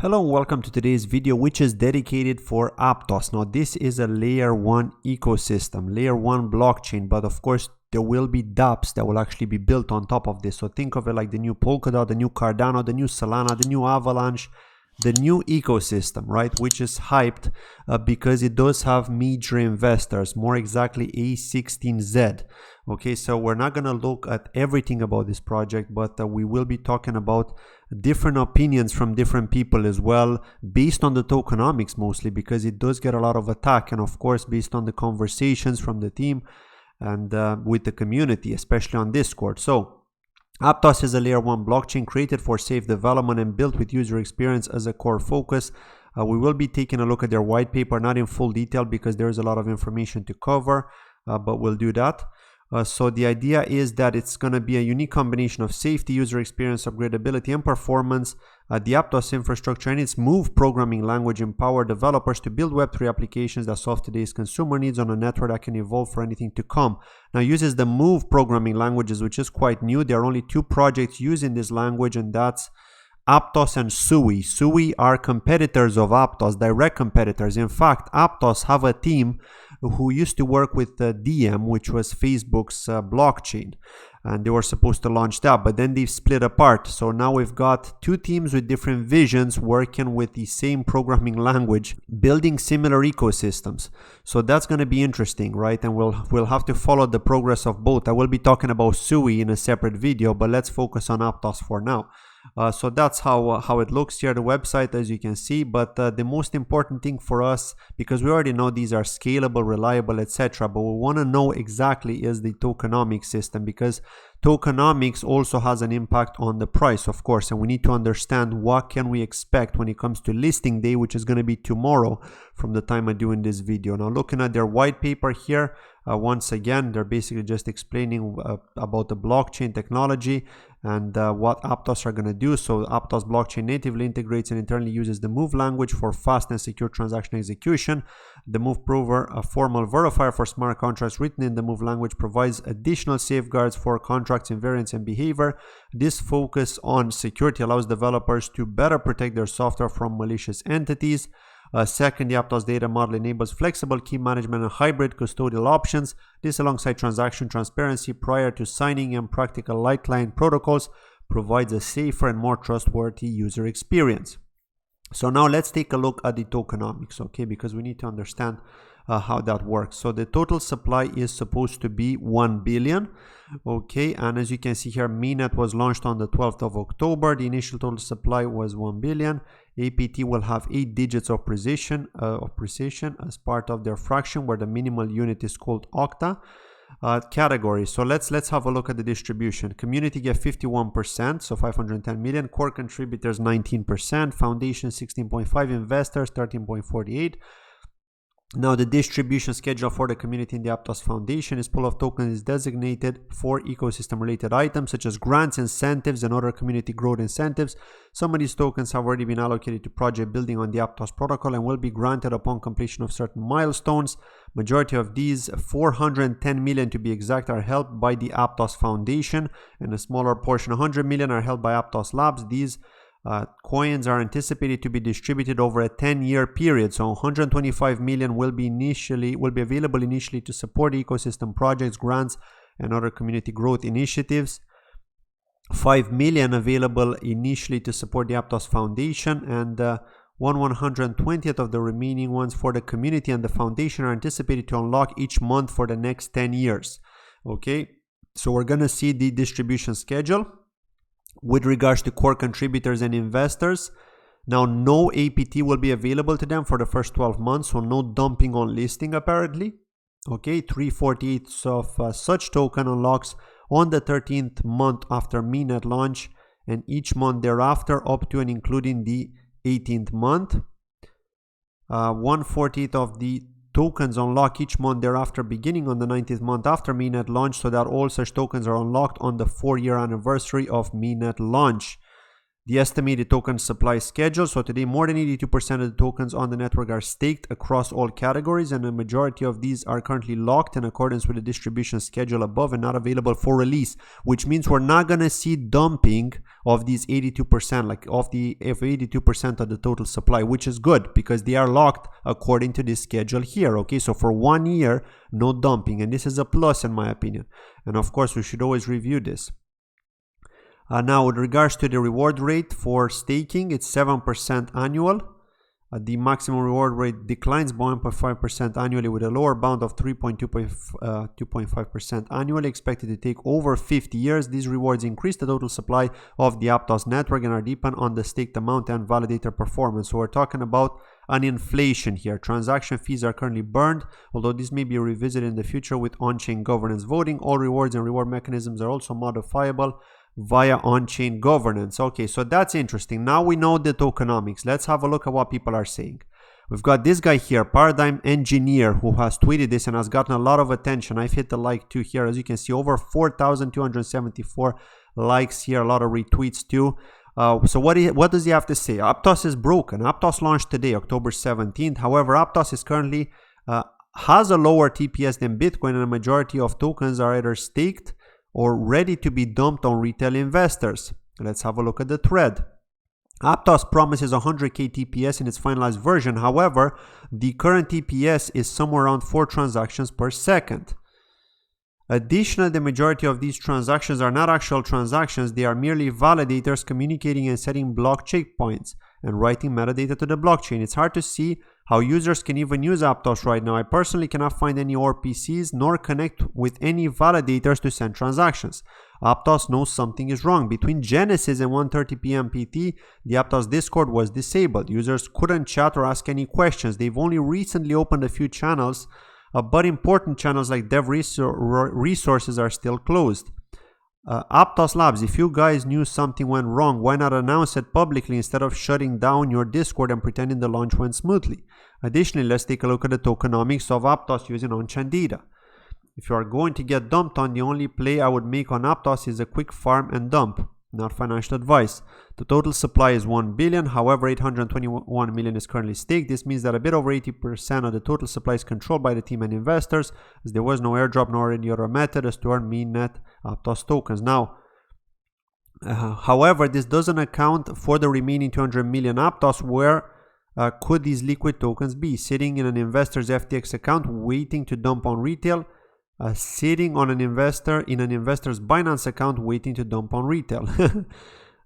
Hello and welcome to today's video, which is dedicated for Aptos. Now this is a layer 1 ecosystem, layer 1 blockchain, but of course there will be dApps that will actually be built on top of this. So think of it like the new Polkadot, the new Cardano, the new Solana, the new Avalanche, the new ecosystem, right? Which is hyped because it does have major investors, more exactly A16Z. Okay, so we're not going to look at everything about this project, but we will be talking about different opinions from different people as well, based on the tokenomics mostly, because it does get a lot of attack, and of course based on the conversations from the team and with the community, especially on Discord. So Aptos is a layer 1 blockchain created for safe development and built with user experience as a core focus. We will be taking a look at their white paper, not in full detail because there is a lot of information to cover, but we'll do that. So the idea is that it's going to be a unique combination of safety, user experience, upgradability, and performance. The Aptos infrastructure and its Move programming language empower developers to build Web3 applications that solve today's consumer needs on a network that can evolve for anything to come. Now uses the Move programming languages, which is quite new. There are only 2 projects using this language, and that's Aptos and Sui. Sui are competitors of Aptos, direct competitors. In fact, Aptos have a team who used to work with DM, which was Facebook's blockchain, and they were supposed to launch that, but then they've split apart. So now we've got 2 teams with different visions working with the same programming language, building similar ecosystems. So that's going to be interesting, right? And we'll have to follow the progress of both. I will be talking about Sui in a separate video, but let's focus on Aptos for now. So that's how it looks here, the website, as you can see. But the most important thing for us, because we already know these are scalable, reliable, etc., but we want to know exactly is the tokenomics system, because tokenomics also has an impact on the price, of course, and we need to understand what can we expect when it comes to listing day, which is going to be tomorrow from the time I'm doing this video. Now looking at their white paper here, once again they're basically just explaining about the blockchain technology and what Aptos are going to do. So Aptos blockchain natively integrates and internally uses the Move language for fast and secure transaction execution. The Move Prover, a formal verifier for smart contracts written in the Move language, provides additional safeguards for contracts invariance and behavior. This focus on security allows developers to better protect their software from malicious entities. Second, the Aptos data model enables flexible key management and hybrid custodial options. This, alongside transaction transparency prior to signing and practical light client protocols, provides a safer and more trustworthy user experience. So now let's take a look at the tokenomics, okay, because we need to understand how that works. So the total supply is supposed to be 1 billion, okay, and as you can see here, mainnet was launched on the 12th of October. The initial total supply was 1 billion. APT will have 8 digits of precision as part of their fraction, where the minimal unit is called octa. Categories. So let's have a look at the distribution. Community get 51%, so 510 million. Core contributors 19%. Foundation 16.5. Investors 13.48. Now the distribution schedule for the community in the Aptos Foundation is pool of tokens is designated for ecosystem related items such as grants, incentives, and other community growth incentives. Some of these tokens have already been allocated to project building on the Aptos protocol and will be granted upon completion of certain milestones. Majority of these, 410 million to be exact, are held by the Aptos Foundation, and a smaller portion, 100 million, are held by Aptos Labs. These coins are anticipated to be distributed over a 10-year period. So 125 million will be available initially to support ecosystem projects, grants, and other community growth initiatives. 5 million available initially to support the Aptos Foundation, and 1/120th of the remaining ones for the community and the foundation are anticipated to unlock each month for the next 10 years. Okay, so we're gonna see the distribution schedule. With regards to core contributors and investors, now no APT will be available to them for the first 12 months, so no dumping on listing apparently. Okay, 3/48 of such token unlocks on the 13th month after mainnet launch, and each month thereafter up to and including the 18th month. 1/40th of the tokens unlock each month thereafter beginning on the 19th month after mainnet launch, so that all such tokens are unlocked on the 4-year anniversary of mainnet launch. the estimated token supply schedule. So today, more than 82% of the tokens on the network are staked across all categories, and a majority of these are currently locked in accordance with the distribution schedule above and not available for release, which means we're not going to see dumping of these 82%, like of 82% of the total supply, which is good because they are locked according to this schedule here. Okay, so for 1 year, no dumping, and this is a plus in my opinion. And of course, we should always review this. Now, with regards to the reward rate for staking, it's 7% annual. The maximum reward rate declines by 1.5% annually with a lower bound of 2.5% annually, expected to take over 50 years. These rewards increase the total supply of the Aptos network and are dependent on the staked amount and validator performance. So we're talking about an inflation here. Transaction fees are currently burned, although this may be revisited in the future with on-chain governance voting. All rewards and reward mechanisms are also modifiable via on-chain governance. Okay, so that's interesting. Now we know the tokenomics. Let's have a look at what people are saying. We've got this guy here, Paradigm Engineer, who has tweeted this and has gotten a lot of attention. I've hit the like too here. As you can see, over 4,274 likes here, a lot of retweets too. So what does he have to say? Aptos is broken. Aptos launched today, October 17th. However, Aptos is currently has a lower TPS than Bitcoin, and a majority of tokens are either staked or ready to be dumped on retail investors. Let's have a look at the thread. Aptos promises 100k TPS in its finalized version. However, the current TPS is somewhere around 4 transactions per second. Additionally, the majority of these transactions are not actual transactions. They are merely validators communicating and setting block checkpoints and writing metadata to the blockchain. It's hard to see how users can even use Aptos right now. I personally cannot find any RPCs nor connect with any validators to send transactions. Aptos knows something is wrong. Between Genesis and 1:30 p.m. PT, the Aptos Discord was disabled. Users couldn't chat or ask any questions. They've only recently opened a few channels, but important channels like dev resources are still closed. Aptos Labs, if you guys knew something went wrong, why not announce it publicly instead of shutting down your Discord and pretending the launch went smoothly? Additionally, let's take a look at the tokenomics of Aptos using on-chain data. If you are going to get dumped on, the only play I would make on Aptos is a quick farm and dump, not financial advice. The total supply is 1 billion, however 821 million is currently staked. This means that a bit over 80% of the total supply is controlled by the team and investors, as there was no airdrop nor any other method as to earn mainnet Aptos tokens. Now, however, this doesn't account for the remaining 200 million Aptos. Where could these liquid tokens be? Sitting in an investor's FTX account waiting to dump on retail, sitting on an investor's Binance account waiting to dump on retail.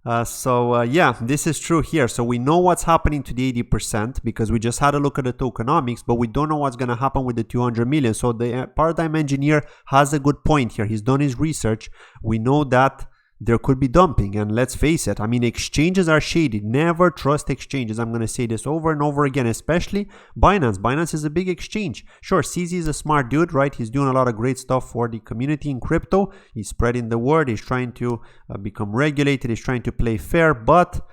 Yeah, this is true here. So we know what's happening to the 80% because we just had a look at the tokenomics, but we don't know what's going to happen with the 200 million. So the Paradigm Engineer has a good point here. He's done his research. We know that there could be dumping, and let's face it, I mean, exchanges are shady. Never trust exchanges. I'm going to say this over and over again, especially Binance. Binance is a big exchange. Sure, CZ is a smart dude, right? He's doing a lot of great stuff for the community in crypto. He's spreading the word. He's trying to become regulated. He's trying to play fair, but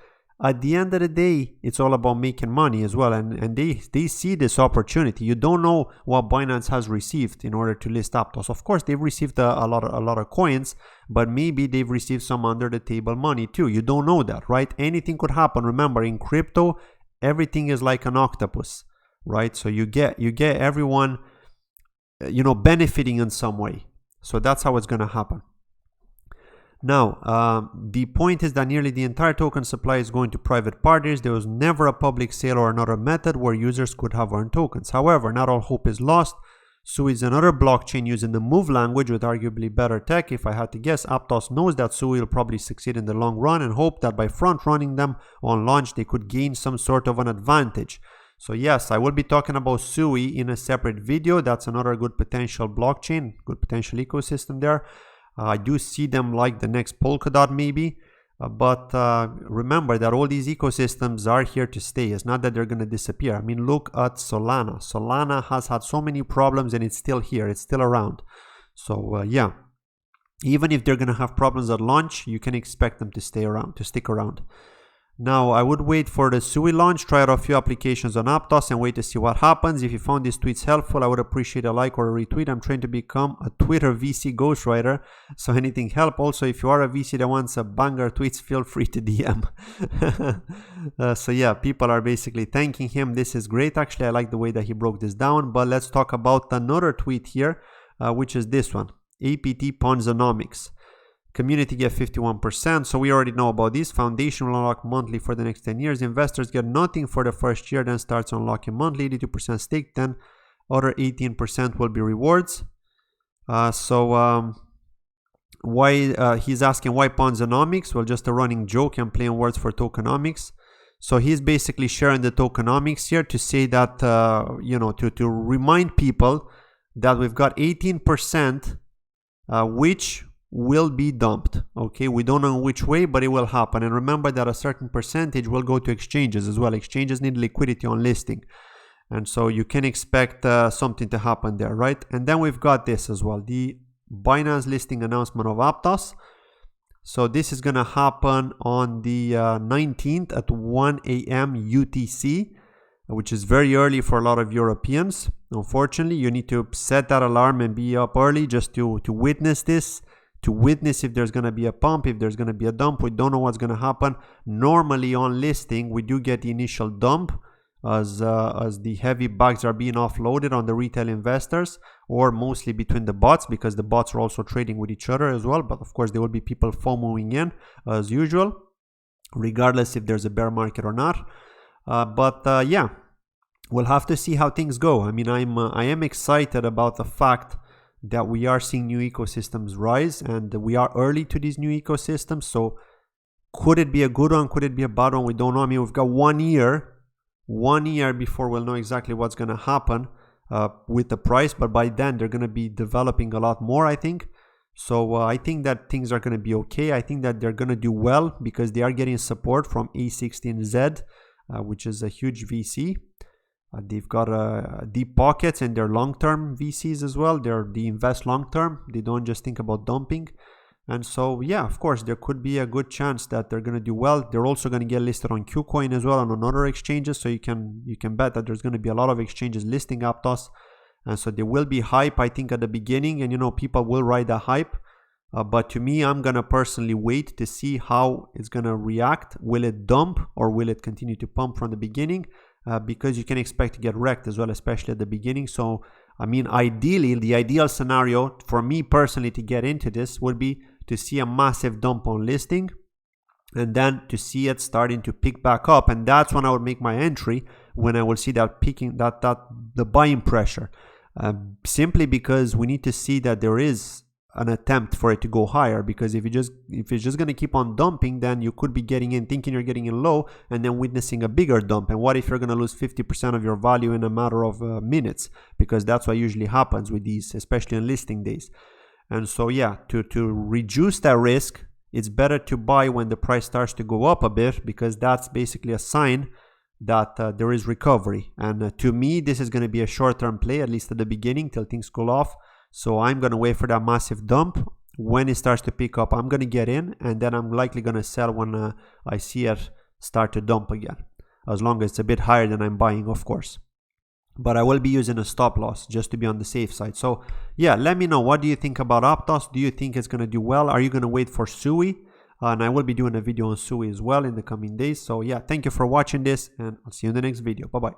at the end of the day, it's all about making money as well, and they see this opportunity. You don't know what Binance has received in order to list Aptos. Of course, they've received a lot of coins, but maybe they've received some under the table money too. You don't know that, right? Anything could happen. Remember, in crypto, everything is like an octopus, right? So you get everyone, benefiting in some way. So that's how it's going to happen. Now, the point is that nearly the entire token supply is going to private parties. There was never a public sale or another method where users could have earned tokens. However, not all hope is lost. Sui is another blockchain using the Move language with arguably better tech. If I had to guess, Aptos knows that Sui will probably succeed in the long run and hope that by front-running them on launch, they could gain some sort of an advantage. So yes, I will be talking about Sui in a separate video. That's another good potential blockchain, good potential ecosystem there. I do see them like the next Polkadot maybe, but remember that all these ecosystems are here to stay. It's not that they're going to disappear. I mean, look at Solana. Solana has had so many problems and it's still here. It's still around. So yeah, even if they're going to have problems at launch, you can expect them to stay around, to stick around. Now, I would wait for the SUI launch, try out a few applications on Aptos and wait to see what happens. If you found these tweets helpful, I would appreciate a like or a retweet. I'm trying to become a Twitter VC ghostwriter, so anything help. Also, if you are a VC that wants a banger tweets, feel free to DM. So yeah, people are basically thanking him. This is great. Actually, I like the way that he broke this down, but let's talk about another tweet here, which is this one, APT Ponzonomics. Community get 51%, so we already know about this. Foundation will unlock monthly for the next 10 years. Investors get nothing for the first year, then starts unlocking monthly, 82% stake, then other 18% will be rewards. Why he's asking why Ponzonomics? Well, just a running joke and playing words for tokenomics. So he's basically sharing the tokenomics here to say that, to remind people that we've got 18%, which will be dumped. Okay, we don't know which way, but it will happen. And remember that a certain percentage will go to exchanges as well. Exchanges need liquidity on listing, and so you can expect something to happen there, right? And then we've got this as well, the Binance listing announcement of Aptos. So this is going to happen on the 19th at 1 a.m. UTC, which is very early for a lot of Europeans. Unfortunately, you need to set that alarm and be up early just to witness this, to witness if there's going to be a pump, if there's going to be a dump. We don't know what's going to happen. Normally on listing, we do get the initial dump as the heavy bags are being offloaded on the retail investors, or mostly between the bots, because the bots are also trading with each other as well. But of course, there will be people FOMOing in as usual, regardless if there's a bear market or not. Yeah, we'll have to see how things go. I mean, I am excited about the fact that we are seeing new ecosystems rise, and we are early to these new ecosystems. So could it be a good one? Could it be a bad one? We don't know. I mean, we've got 1 year before we'll know exactly what's going to happen with the price, but by then they're going to be developing a lot more, I think. So I think that things are going to be okay. I think that they're going to do well because they are getting support from A16Z, which is a huge VC. They've got deep pockets, and they're long-term VCs as well. They invest long-term. They don't just think about dumping. And so, yeah, of course, there could be a good chance that they're going to do well. They're also going to get listed on KuCoin as well and on other exchanges. So you can bet that there's going to be a lot of exchanges listing Aptos. And so there will be hype, I think, at the beginning. And, people will ride the hype. But to me, I'm going to personally wait to see how it's going to react. Will it dump or will it continue to pump from the beginning? Because you can expect to get wrecked as well, especially at the beginning. So, I mean, ideally, the ideal scenario for me personally to get into this would be to see a massive dump on listing and then to see it starting to pick back up. And that's when I would make my entry, when I will see that peaking, the buying pressure. Simply because we need to see that there is an attempt for it to go higher, because if it's just going to keep on dumping, then you could be getting in thinking you're getting in low and then witnessing a bigger dump. And what if you're going to lose 50% of your value in a matter of minutes? Because that's what usually happens with these, especially on listing days. And so, yeah, to reduce that risk, it's better to buy when the price starts to go up a bit, because that's basically a sign that there is recovery. And to me, this is going to be a short-term play, at least at the beginning, till things cool off. So I'm going to wait for that massive dump. When it starts to pick up, I'm going to get in, and then I'm likely going to sell when I see it start to dump again, as long as it's a bit higher than I'm buying, of course. But I will be using a stop loss just to be on the safe side. So yeah, let me know, what do you think about Aptos? Do you think it's going to do well? Are you going to wait for SUI? And I will be doing a video on SUI as well in the coming days. So yeah, thank you for watching this, and I'll see you in the next video. Bye bye.